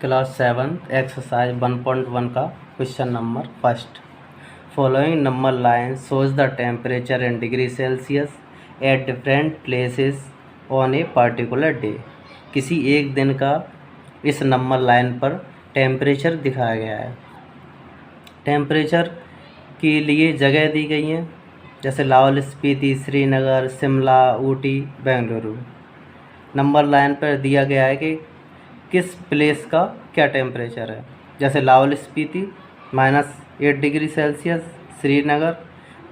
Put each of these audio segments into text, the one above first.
Class 7 exercise 1.1 का question number first. Following number line shows the temperature in degree Celsius at different places on a particular day. किसी एक दिन का इस number line पर temperature दिखाया गया है। टेम्परेचर के लिए जगह दी गई हैं, जैसे लाहौल स्पीति, श्रीनगर, शिमला, ऊटी, बेंगलुरु। नंबर लाइन पर दिया गया है कि किस प्लेस का क्या टेम्परेचर है, जैसे Lahaul Spiti -8 degree Celsius, Srinagar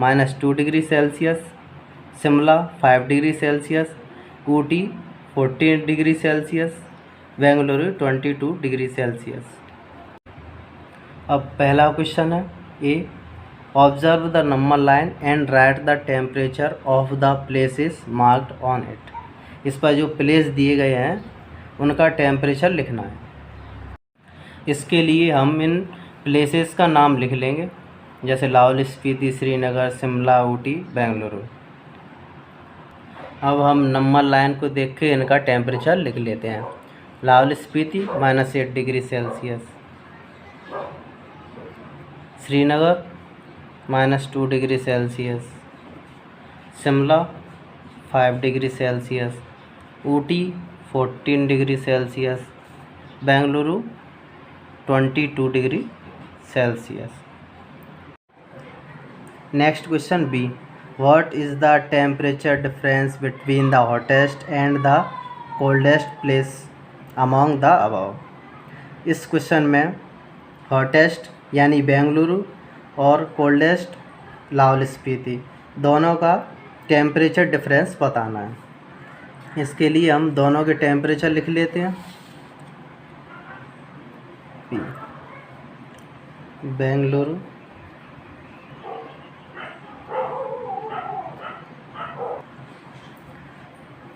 -2 degree Celsius, Shimla 5 degree Celsius, Ooty 14 degree Celsius, Bengaluru 22 degree Celsius. अब पहला क्वेश्चन है A, observe the number line and write the temperature of the places marked on it. इस पर जो प्लेस दिए गए हैं उनका टेम्परेचर लिखना है। इसके लिए हम इन प्लेसेस का नाम लिख लेंगे, जैसे लाहौल स्पीति, श्रीनगर, शिमला, ऊटी, बेंगलुरु। अब हम नंबर लाइन को देख के इनका टेम्परेचर लिख लेते हैं। Lahaul Spiti -8 degree Celsius, Srinagar -2 degree Celsius, Shimla 5 degree Celsius, Ooty 14 degree Celsius, Bengaluru 22 degree Celsius. Next question B, what is the temperature difference between the hottest and the coldest place among the above. इस question में hottest यानी बेंगलुरु और coldest Lahaul Spiti दोनों का temperature difference बताना है। इसके लिए हम दोनों के टेम्परेचर लिख लेते हैं। Bengaluru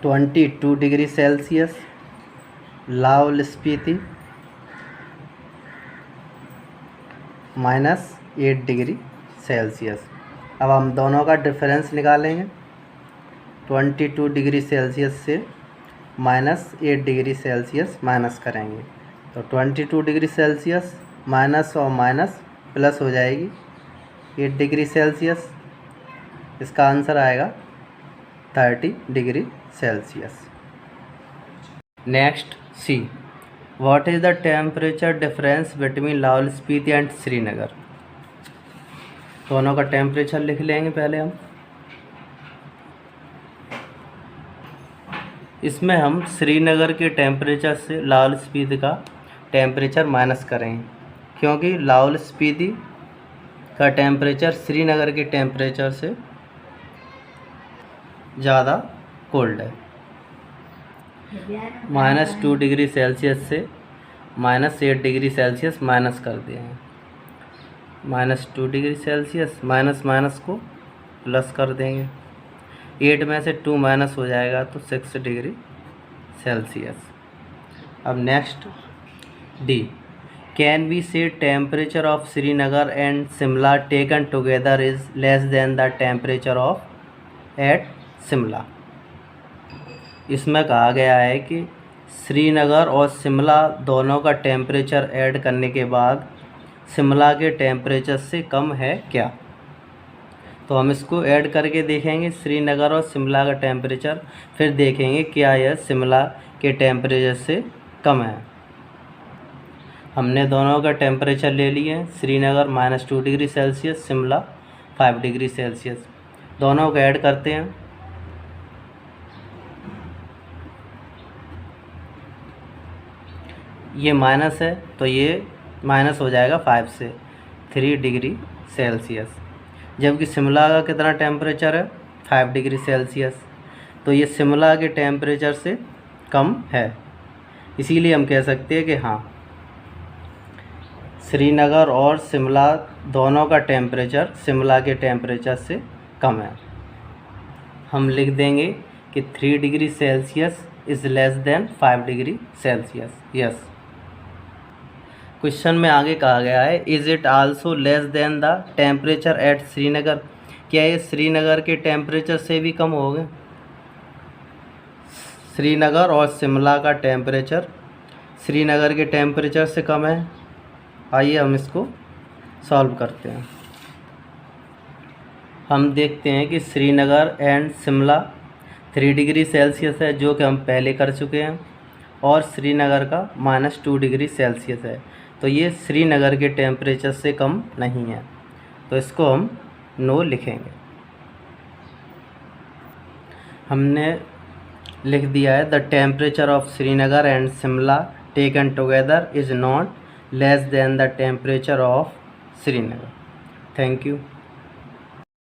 -22 degree Celsius, Lahaul Spiti -8 degree Celsius. अब हम दोनों का डिफरेंस निकालेंगे। 22 डिग्री सेल्सियस से -8 डिग्री सेल्सियस माइनस करेंगे तो 22 डिग्री सेल्सियस माइनस और माइनस प्लस हो जाएगी 8 डिग्री सेल्सियस। इसका आंसर आएगा 30 degree Celsius. Next C, what is the temperature difference between Lahaul Spiti and Srinagar. दोनों का टेम्परेचर लिख लेंगे पहले हम। इसमें हम श्रीनगर के टेम्परेचर से लाहौल स्पीति का टेम्परेचर माइनस करेंगे, क्योंकि लाहौल स्पीति का टेम्परेचर श्रीनगर के टेम्परेचर से ज़्यादा कोल्ड है। -2 डिग्री सेल्सियस से -8 डिग्री सेल्सियस माइनस कर दिए हैं। -2 डिग्री सेल्सियस माइनस माइनस को प्लस कर देंगे, 8 में से 2 माइनस हो जाएगा तो 6 डिग्री सेल्सियस। अब next D, can we say temperature of Srinagar and Shimla taken together is less than the temperature of at Shimla. इसमें कहा गया है कि श्रीनगर और शिमला दोनों का टेम्परेचर ऐड करने के बाद शिमला के टेम्परेचर से कम है क्या। तो हम इसको ऐड करके देखेंगे श्रीनगर और शिमला का टेम्परेचर, फिर देखेंगे क्या यह शिमला के टेम्परेचर से कम है। हमने दोनों का टेम्परेचर ले लिए हैं, Srinagar -2 degree Celsius, Shimla 5 degree Celsius. दोनों को ऐड करते हैं। ये माइनस है तो ये माइनस हो जाएगा 5 से 3 डिग्री सेल्सियस, जबकि शिमला का कितना टेम्परेचर है 5 डिग्री सेल्सियस, तो ये शिमला के टेम्परेचर से कम है। इसीलिए हम कह सकते हैं कि हाँ, श्रीनगर और शिमला दोनों का टेम्परेचर शिमला के टेम्परेचर से कम है। हम लिख देंगे कि 3 degree Celsius is less then 5 degree Celsius. Yes. Question में आगे कहा गया है, is it also less than the temperature at Srinagar. क्या ये श्रीनगर के टेम्परेचर से भी कम होगा। श्रीनगर और शिमला का टेम्परेचर श्रीनगर के टेम्परेचर से कम है। आइए हम इसको सॉल्व करते हैं। हम देखते हैं कि Srinagar and Shimla 3 degree Celsius है, जो कि हम पहले कर चुके हैं, और श्रीनगर का -2 डिग्री सेल्सियस है। तो ये श्रीनगर के टेम्परेचर से कम नहीं है, तो इसको हम नो लिखेंगे। हमने लिख दिया है the temperature of Srinagar and Shimla taken together is not less than the temperature of Srinagar. Thank you.